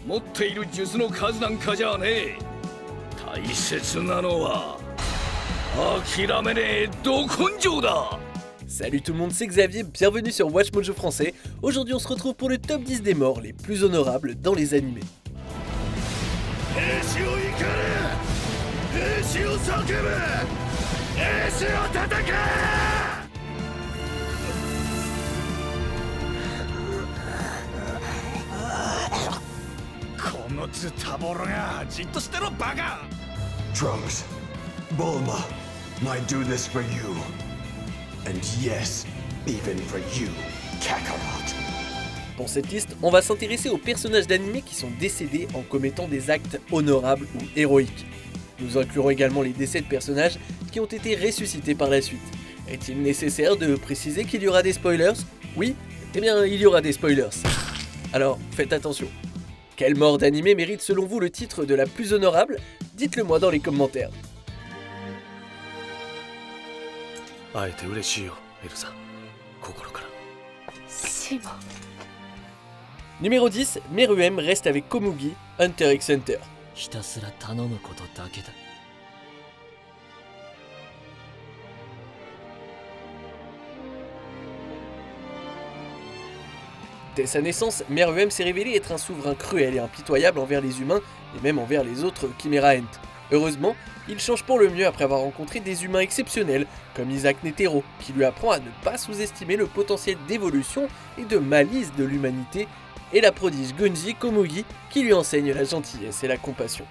持っている術の数なんかじゃねえ。大切なのは諦めねえど根性だ。 Salut tout le monde, c'est Xavier, bienvenue sur Watch Mojo Français. Aujourd'hui on se retrouve pour le top 10 des morts les plus honorables dans les animés. 兵士を怒れ、兵士を叫べ、兵士を叩け。このズタボロがじっとしてろバカ。 Trunks, Bulma might do this for you. And yes, even for you, Kakarot. Pour cette liste, on va s'intéresser aux personnages d'animés qui sont décédés en commettant des actes honorables ou héroïques. Nous inclurons également les décès de personnages qui ont été ressuscités par la suite. Est-il nécessaire de préciser qu'il y aura des spoilers? Oui, eh bien il y aura des spoilers. Alors faites attention. Quelle mort d'animé mérite selon vous le titre de la plus honorable? Dites-le moi dans les commentaires. Numéro 10, Meruem reste avec Komugi, Hunter x Hunter. Dès sa naissance, Meruem s'est révélé être un souverain cruel et impitoyable envers les humains et même envers les autres Chimera Ant. Heureusement, il change pour le mieux après avoir rencontré des humains exceptionnels comme Isaac Netero, qui lui apprend à ne pas sous-estimer le potentiel d'évolution et de malice de l'humanité, et la prodige Gunji Komugi qui lui enseigne la gentillesse et la compassion.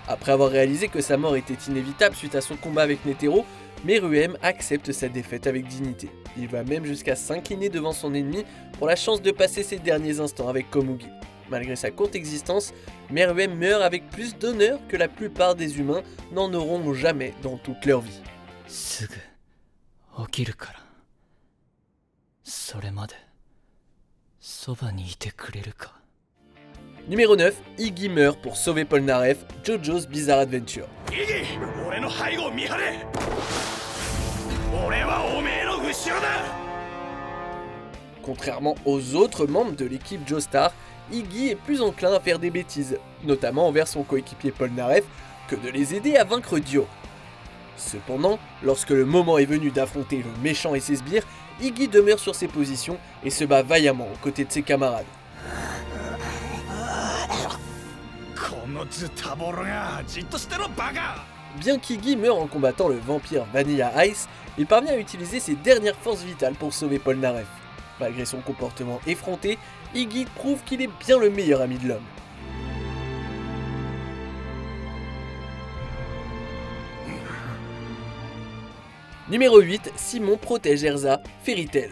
Après avoir réalisé que sa mort était inévitable suite à son combat avec Netero, Meruem accepte sa défaite avec dignité. Il va même jusqu'à s'incliner devant son ennemi pour la chance de passer ses derniers instants avec Komugi. Malgré sa courte existence, Meruem meurt avec plus d'honneur que la plupart des humains n'en auront jamais dans toute leur vie. Numéro 9, Iggy meurt pour sauver Polnareff, JoJo's Bizarre Adventure. Contrairement aux autres membres de l'équipe Joestar, Iggy est plus enclin à faire des bêtises, notamment envers son coéquipier Polnareff, que de les aider à vaincre Dio. Cependant, lorsque le moment est venu d'affronter le méchant et ses sbires, Iggy demeure sur ses positions et se bat vaillamment aux côtés de ses camarades. Bien qu'Iggy meure en combattant le vampire Vanilla Ice, il parvient à utiliser ses dernières forces vitales pour sauver Polnareff. Malgré son comportement effronté, Iggy prouve qu'il est bien le meilleur ami de l'homme. Numéro 8, Simon protège Erza, Fairy Tail.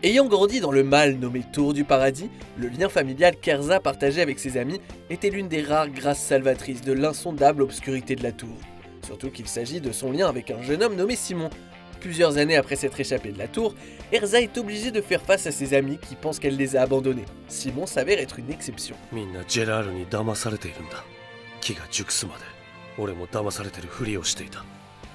Ayant grandi dans le mal nommé Tour du Paradis, le lien familial qu'Erza partageait avec ses amis était l'une des rares grâces salvatrices de l'insondable obscurité de la tour. Surtout qu'il s'agit de son lien avec un jeune homme nommé Simon. Plusieurs années après s'être échappé de la tour, Erza est obligée de faire face à ses amis qui pensent qu'elle les a abandonnés. Simon s'avère être une exception.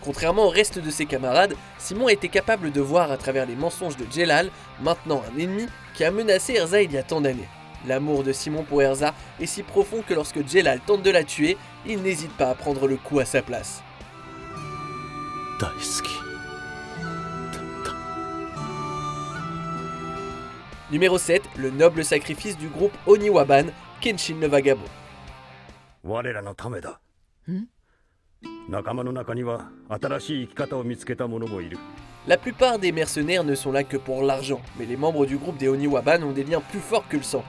Contrairement au reste de ses camarades, Simon a été capable de voir à travers les mensonges de Jelal, maintenant un ennemi, qui a menacé Erza il y a tant d'années. L'amour de Simon pour Erza est si profond que lorsque Jelal tente de la tuer, il n'hésite pas à prendre le coup à sa place. Numéro 7, le noble sacrifice du groupe Oniwaban, Kenshin le Vagabond. La plupart des mercenaires ne sont là que pour l'argent, mais les membres du groupe des Oniwaban ont des liens plus forts que le sang.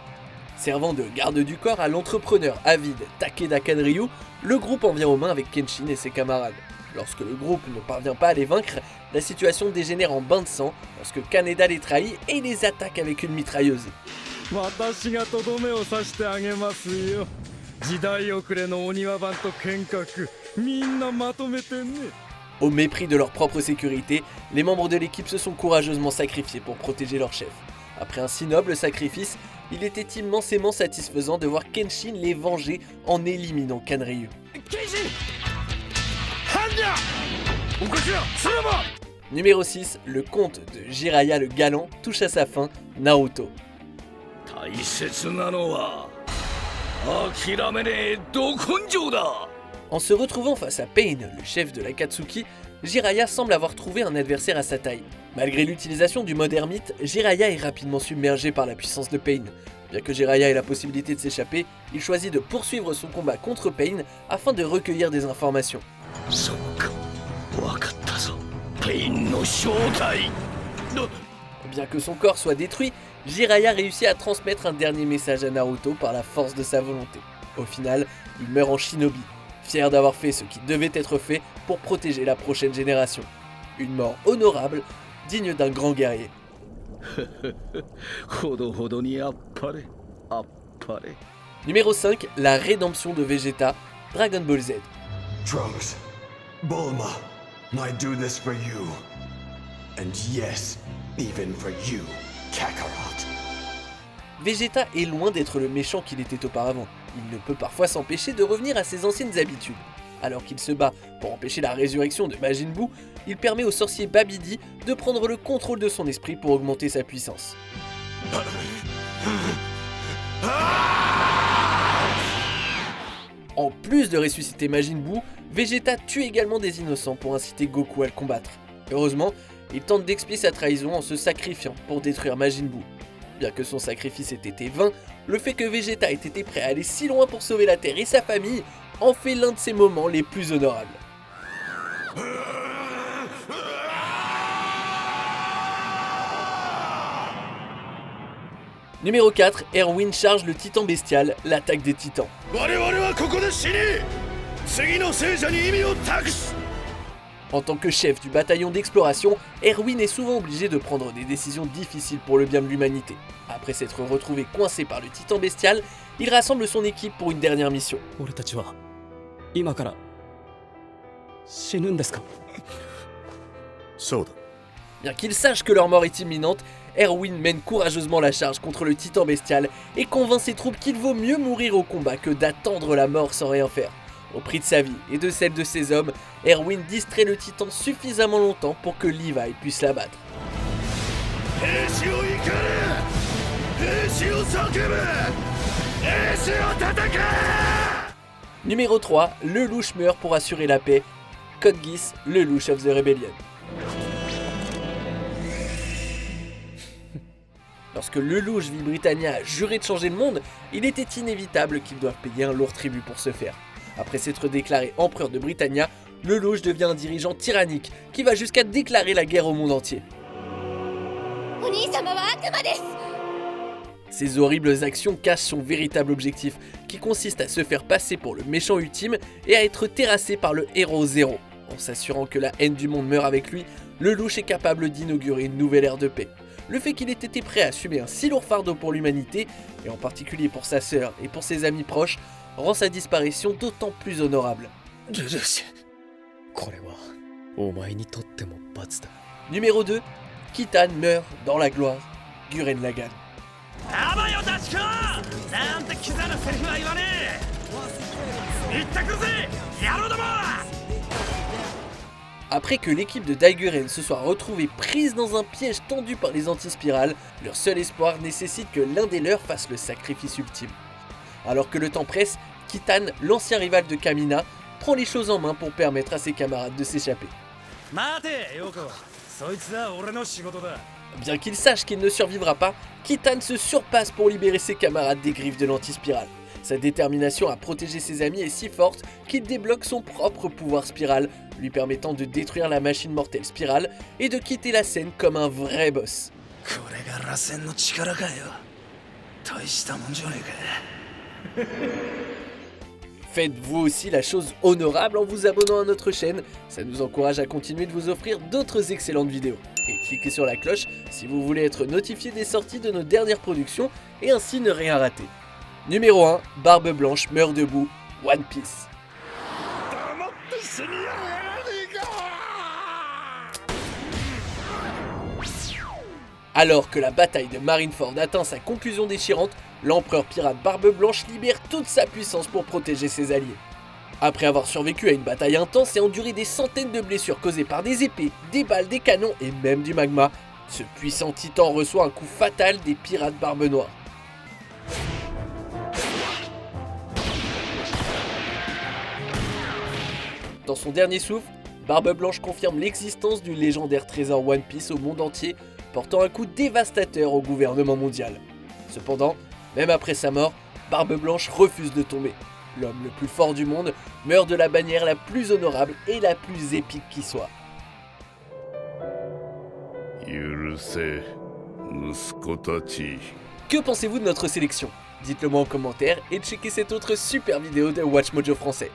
Servant de garde du corps à l'entrepreneur avide Takeda Kanryu, le groupe en vient aux mains avec Kenshin et ses camarades. Lorsque le groupe ne parvient pas à les vaincre, la situation dégénère en bain de sang lorsque Kaneda les trahit et les attaque avec une mitrailleuse. Au mépris de leur propre sécurité, les membres de l'équipe se sont courageusement sacrifiés pour protéger leur chef. Après un si noble sacrifice, il était immensément satisfaisant de voir Kenshin les venger en éliminant Kanryu. Numéro 6, le conte de Jiraiya le galant touche à sa fin, Naruto. 大切なのは諦めねえど根性だ。 En se retrouvant face à Pain, le chef de l'Akatsuki, Jiraiya semble avoir trouvé un adversaire à sa taille. Malgré l'utilisation du mode ermite, Jiraiya est rapidement submergé par la puissance de Pain. Bien que Jiraiya ait la possibilité de s'échapper, il choisit de poursuivre son combat contre Pain afin de recueillir des informations. そっか、わかったぞ。ペインの正体。Bien que son corps soit détruit, Jiraiya réussit à transmettre un dernier message à Naruto par la force de sa volonté. Au final, il meurt en shinobi, fier d'avoir fait ce qui devait être fait pour protéger la prochaine génération. Une mort honorable, digne d'un grand guerrier. ほどほどにあっぱれ、あっぱれ。 Numéro 5, la rédemption de Vegeta, Dragon Ball Z. Trunks, Bulma, I do this for you. And yes, even for you, Kakarot. Vegeta est loin d'être le méchant qu'il était auparavant. Il ne peut parfois s'empêcher de revenir à ses anciennes habitudes. Alors qu'il se bat pour empêcher la résurrection de Majin Buu, il permet au sorcier Babidi de prendre le contrôle de son esprit pour augmenter sa puissance. En plus de ressusciter Majin Buu, Vegeta tue également des innocents pour inciter Goku à le combattre. Heureusement, il tente d'expier sa trahison en se sacrifiant pour détruire Majin Buu. Bien que son sacrifice ait été vain, le fait que Vegeta ait été prêt à aller si loin pour sauver la Terre et sa famille en fait l'un de ses moments les plus honorables. Numéro 4, Erwin charge le titan bestial, l'attaque des titans. En tant que chef du bataillon d'exploration, Erwin est souvent obligé de prendre des décisions difficiles pour le bien de l'humanité. Après s'être retrouvé coincé par le titan bestial, il rassemble son équipe pour une dernière mission. Bien qu'il sache que leur mort est imminente, Erwin mène courageusement la charge contre le titan bestial et convainc ses troupes qu'il vaut mieux mourir au combat que d'attendre la mort sans rien faire. Au prix de sa vie et de celle de ses hommes, Erwin distrait le titan suffisamment longtemps pour que Levi puisse l'abattre. Numéro 3, Lelouch meurt pour assurer la paix. Code Geass, Lelouch of the Rebellion. Lorsque Lelouch vit Britannia a juré de changer le monde, il était inévitable qu'ils doivent payer un lourd tribut pour ce faire. Après s'être déclaré empereur de Britannia, Lelouch devient un dirigeant tyrannique qui va jusqu'à déclarer la guerre au monde entier. Ces horribles actions cachent son véritable objectif, qui consiste à se faire passer pour le méchant ultime et à être terrassé par le héros zéro. En s'assurant que la haine du monde meurt avec lui, Lelouch est capable d'inaugurer une nouvelle ère de paix. Le fait qu'il ait été prêt à assumer un si lourd fardeau pour l'humanité, et en particulier pour sa sœur et pour ses amis proches, rend sa disparition d'autant plus honorable. Numéro 2, Kitan meurt dans la gloire, Gurren Lagann. Après que l'équipe de Daiguren se soit retrouvée prise dans un piège tendu par les antispirales, leur seul espoir nécessite que l'un des leurs fasse le sacrifice ultime. Alors que le temps presse, Kitan, l'ancien rival de Kamina, prend les choses en main pour permettre à ses camarades de s'échapper. Bien qu'il sache qu'il ne survivra pas, Kitan se surpasse pour libérer ses camarades des griffes de l'antispirale. Sa détermination à protéger ses amis est si forte qu'il débloque son propre pouvoir spirale, lui permettant de détruire la machine mortelle spirale et de quitter la scène comme un vrai boss. Faites vous aussi la chose honorable en vous abonnant à notre chaîne, ça nous encourage à continuer de vous offrir d'autres excellentes vidéos. Et cliquez sur la cloche si vous voulez être notifié des sorties de nos dernières productions et ainsi ne rien rater. Numéro 1, Barbe Blanche meurt debout, One Piece. Alors que la bataille de Marineford atteint sa conclusion déchirante, l'empereur pirate Barbe Blanche libère toute sa puissance pour protéger ses alliés. Après avoir survécu à une bataille intense et enduré des centaines de blessures causées par des épées, des balles, des canons et même du magma, ce puissant titan reçoit un coup fatal des pirates Barbe Noire. Dans son dernier souffle, Barbe Blanche confirme l'existence du légendaire trésor One Piece au monde entier, portant un coup dévastateur au gouvernement mondial. Cependant, même après sa mort, Barbe Blanche refuse de tomber. L'homme le plus fort du monde meurt de la manière la plus honorable et la plus épique qui soit. 許せ息子たち Que pensez-vous de notre sélection? Dites-le moi en commentaire et checkez cette autre super vidéo de Watch Mojo français.